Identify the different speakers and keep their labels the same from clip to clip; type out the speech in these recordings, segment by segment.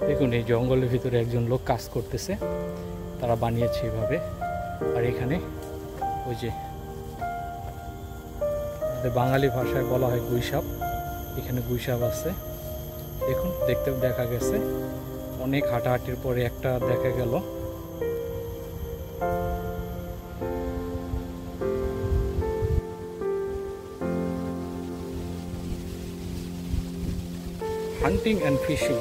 Speaker 1: দেখুন এই জঙ্গলের ভিতরে একজন লোক কাজ করতেছে, তারা বানিয়েছে এভাবে। আর এখানে ওই যে বাঙালি ভাষায় বলা হয় গুইসাপ, এখানে গুইসাপ আছে। দেখুন দেখা গেছে অনেক হাঁটাহাঁটির পরে একটা দেখা গেল। Hunting and fishing.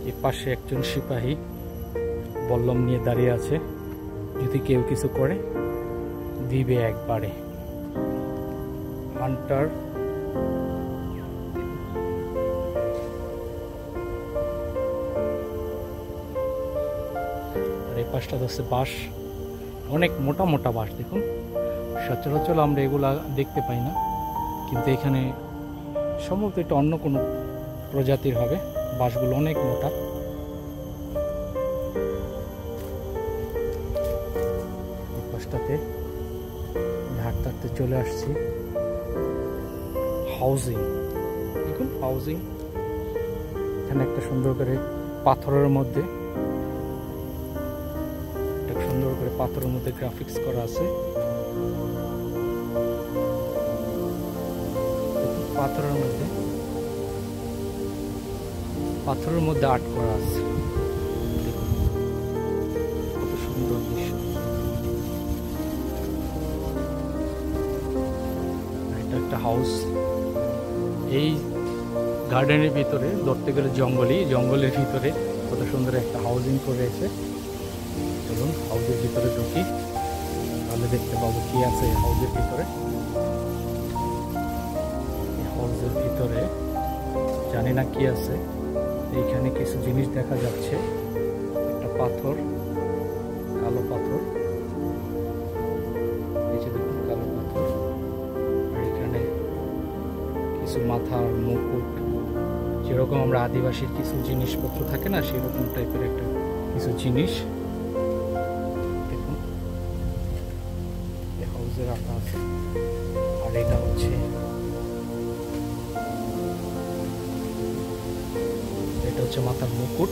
Speaker 1: এর পাশে একজন সিপাহী বল্লম নিয়ে দাঁড়িয়ে আছে, যদি কেউ কিছু করে দিবে একবারে। হান্টার। আর এই পাশটা হচ্ছে বাঁশ, অনেক মোটা মোটা বাঁশ। দেখুন সচরাচর আমরা এগুলা দেখতে পাই না, কিন্তু এখানে সম্ভবত এটা অন্য কোনো প্রজাতির হবে। বাঁশগুলো অনেক মোটা। এই পাশটাতে হাঁটতে হাঁটতে চলে আসছি হাউজিং। দেখুন হাউজিং, এখানে একটা সুন্দর করে পাথরের মধ্যে গ্রাফিক্স করা আছে। পাথরের মধ্যে আর্ট করা আছে। দেখুন কত সুন্দর দৃশ্য। এটা একটা হাউস। এই গার্ডেনের ভিতরে ধরতে গেলে জঙ্গলের ভিতরে কত সুন্দর একটা হাউজিং করেছে। চলুন হাউসের ভিতরে ঢুকি, তাহলে দেখতে পাবো কি আছে হাউসের ভিতরে। হাউসের ভিতরে জানি না কি আছে। এইখানে কিছু জিনিস দেখা যাচ্ছে, একটা পাথর, কালো পাথর, এই যে দেখুন কালো পাথর। আর এখানে কিছু মাথার মুকুট, যেরকম আমরা আদিবাসীর কিছু জিনিসপত্র থাকে না, সেরকম টাইপের একটা কিছু জিনিস দেখুন এই হাউসে রাখা আছে। আর এটা হচ্ছে মাথার মুকুট।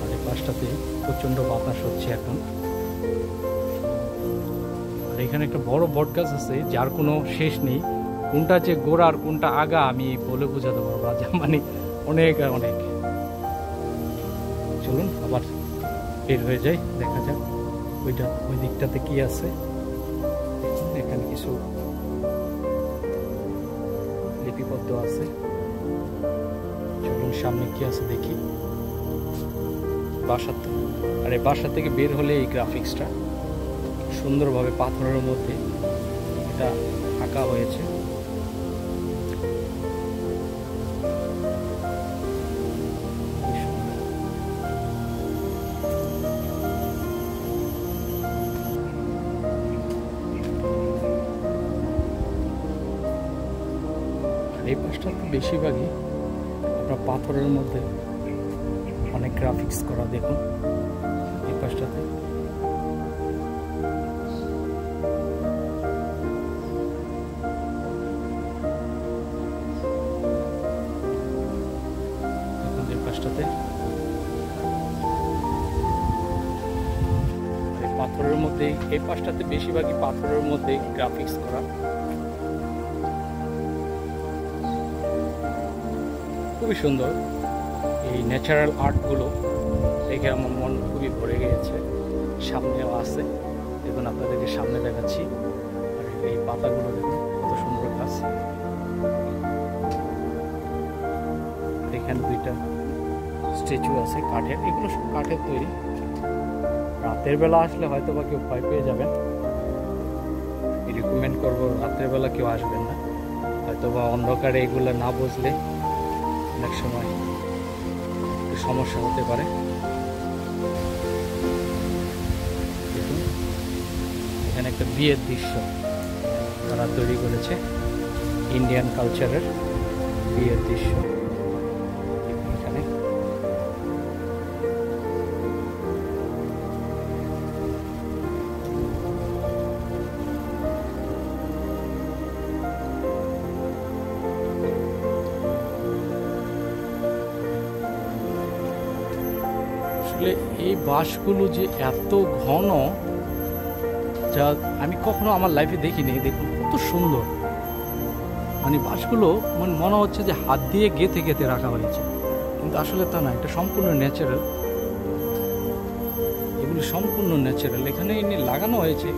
Speaker 1: আর এই পাশটাতে প্রচন্ড বাতাস হচ্ছে এখন। আর এখানে একটা বড় বট গাছ আছে, যার কোনো শেষ নেই। কোনটা যে গোড়া আর কোনটা আগা আমি বলে বোঝাতে পারবো না, মানে অনেক অনেক। চলুন আবার বের হয়ে যাই, দেখা যাক ওই দিকটাতে কি আছে। এখানে কিছু লিপিবদ্ধ আছে। চলুন সামনে কি আছে দেখি। বাসা থেকে বের হলে এই গ্রাফিক্সটা সুন্দরভাবে পাথরের মধ্যে এটা আঁকা হয়েছে। এই পাশটা তো বেশিরভাগই আপনার পাথরের মধ্যে অনেক গ্রাফিক্স করা। দেখুন এই পাশটাতে পাথরের মধ্যে, এই পাশটাতে বেশিরভাগই পাথরের মধ্যে গ্রাফিক্স করা। খুবই সুন্দর এই ন্যাচারাল আর্টগুলো দেখে আমার মন খুবই ভরে গিয়েছে। সামনেও আছে, দেখুন আপনাদেরকে সামনে দেখাচ্ছি। আর এই পাতাগুলো দেখুন কত সুন্দর গাছ। এখানে দুইটা স্ট্যাচু আছে কাঠের, এগুলো সব কাঠের তৈরি। রাতের বেলা আসলে হয়তো বা কেউ ভয় পেয়ে যাবেন, রিকমেন্ড করবো রাতের বেলা কেউ আসবেন না, হয়তো বা অন্ধকারে এগুলো না বুঝলে অনেক সময় একটু সমস্যা হতে পারে। দেখুন এখানে একটা বিয়ের দৃশ্য তারা তৈরি করেছে, ইন্ডিয়ান কালচারের বিয়ের দৃশ্য। এখানে আসলে এই বাঁশগুলো যে এত ঘন, যা আমি কখনো আমার লাইফে দেখিনি। দেখুন কত সুন্দর, মানে বাঁশগুলো মনে হচ্ছে যে হাত দিয়ে গেঁথে গেঁথে রাখা হয়েছে, কিন্তু আসলে তা না, এটা সম্পূর্ণ ন্যাচারাল। এগুলি সম্পূর্ণ ন্যাচারাল, এখানে এনে লাগানো হয়েছে,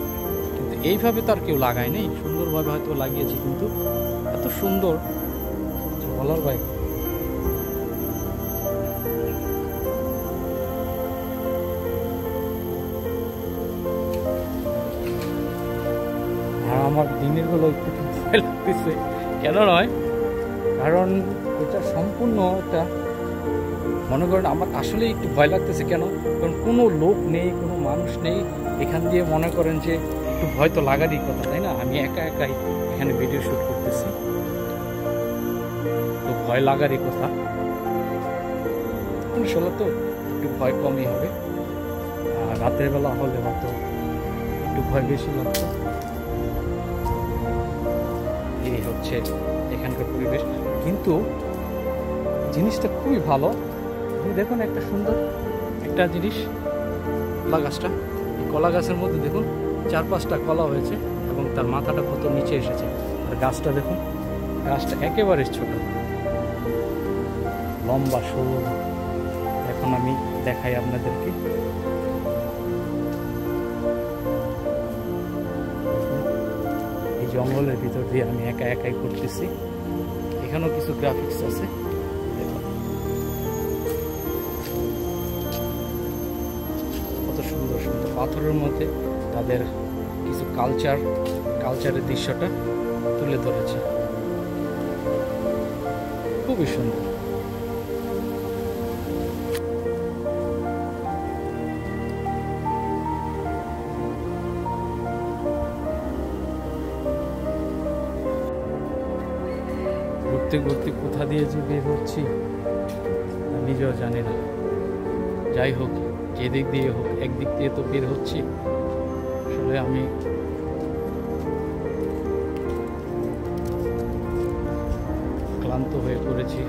Speaker 1: কিন্তু এইভাবে তো আর কেউ লাগায় নেই। সুন্দরভাবে হয়তো লাগিয়েছে, কিন্তু এত সুন্দর বলার বাইরে। আর আমার দিনের বেলা একটু ভয় লাগতেছে, কেন নয়, কারণ এটা সম্পূর্ণ একটা, মনে করেন আমার আসলে একটু ভয় লাগতেছে। কেন? কারণ কোনো লোক নেই, কোনো মানুষ নেই এখান দিয়ে, মনে করেন যে একটু ভয় তো লাগারই কথা, তাই না? আমি একা একাই এখানে ভিডিও শ্যুট করতেছি, তো ভয় লাগারই কথা। আসলে তো একটু ভয় কমই হবে, আর রাতের বেলা হলে হয়তো একটু ভয় বেশি লাগতো। এই হচ্ছে এখানকার পরিবেশ, কিন্তু জিনিসটা খুবই ভালো। দেখুন একটা সুন্দর একটা জিনিস, কলা গাছটা, এই কলা গাছের মধ্যে দেখুন 4-5টা কলা হয়েছে এবং তার মাথাটা কত নিচে এসেছে। আর গাছটা দেখুন, গাছটা একেবারে ছোট, লম্বা সরু। এখন আমি দেখাই আপনাদেরকে, এই জঙ্গলের ভিতর দিয়ে আমি একা একাই করতেছি। এখানেও কিছু গ্রাফিক্স আছে, কত সুন্দর সুন্দর পাথরের মধ্যে তাদের কিছু কালচারের দৃশ্যটা তুলে ধরেছে, খুবই সুন্দর। ঘুরতে ঘুরতে কোথা দিয়ে যে বের হচ্ছি নিজেও জানি না। যাই হোক, যে দিক দিয়ে হোক, একদিক দিয়ে তো বের হচ্ছি। আসলে আমি ক্লান্ত হয়ে পড়েছি।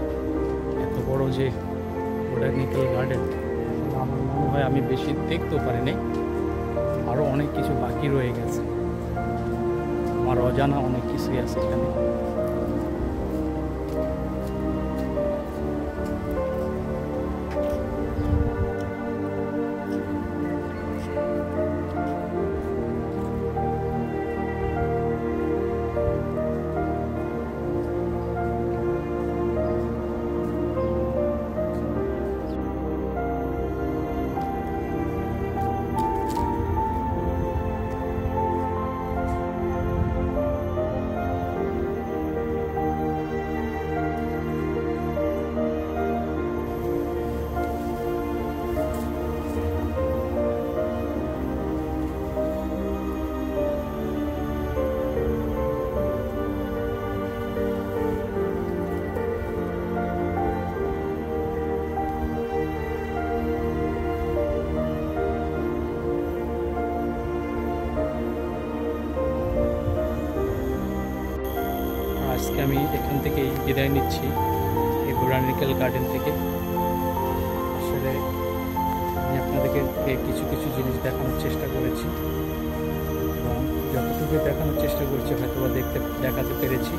Speaker 1: এত বড় যে বোটানিক্যাল গার্ডেন, আমার মনে হয় আমি বেশি দেখতেও পারিনি, আরও অনেক কিছু বাকি রয়ে গেছে, আমার অজানা অনেক কিছুই আছে এখানে। আজকে আমি এখান থেকেই বিদায় নিচ্ছি, এই বোটানিক্যাল গার্ডেন থেকে। আসলে আমি আপনাদেরকে কিছু কিছু জিনিস দেখানোর চেষ্টা করেছি, এবং যতটুকু দেখানোর চেষ্টা করেছি হয়তো বা দেখাতে পেরেছি।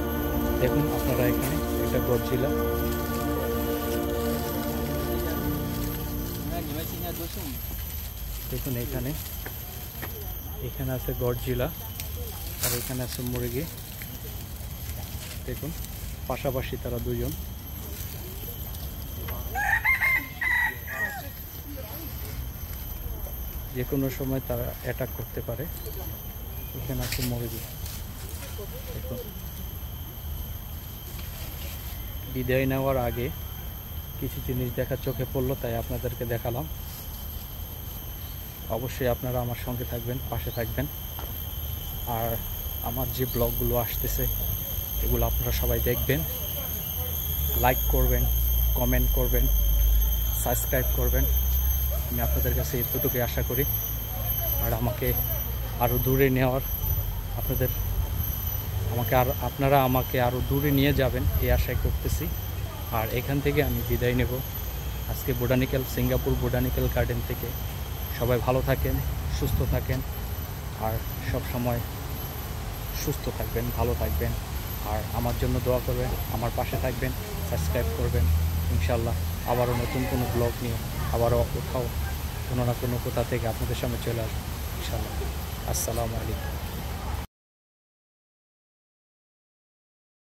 Speaker 1: দেখুন আপনারা এখানে একটা গডজিলা, দেখুন এখানে আছে গডজিলা, আর এখানে আছে মুরগি। দেখুন পাশাপাশি তারা দুজন, যে কোনো সময় তারা অ্যাটাক করতে পারে। এখানে আছে মুরগি। দেখুন, বিদায় নেওয়ার আগে কিছু জিনিস দেখার চোখে পড়লো, তাই আপনাদেরকে দেখালাম। অবশ্যই আপনারা আমার সঙ্গে থাকবেন, পাশে থাকবেন, আর আমার যে ব্লগগুলো আসতেছে এগুলো আপনারা সবাই দেখবেন, লাইক করবেন, কমেন্ট করবেন, সাবস্ক্রাইব করবেন। আমি আপনাদের কাছে এতটুকুই আশা করি। আর আমাকে আরও দূরে নেওয়ার, আপনারা আমাকে আরও দূরে নিয়ে যাবেন এই আশাই করতেছি। আর এখান থেকে আমি বিদায় নেব। আজকে সিঙ্গাপুর বোটানিক্যাল গার্ডেন থেকে সবাই ভালো থাকেন, সুস্থ থাকেন, আর সব সময় সুস্থ থাকবেন, ভালো থাকবেন। আর আমার জন্য দোয়া করবেন, আমার পাশে থাকবেন, সাবস্ক্রাইব করবেন। ইনশাল্লাহ আবারও নতুন কোনো ব্লগ নিয়ে আবারও কোথাও কোনো না কোনো কোথা থেকে আপনাদের সামনে চলে আসবো ইনশাল্লাহ। আসসালামু আলাইকুম।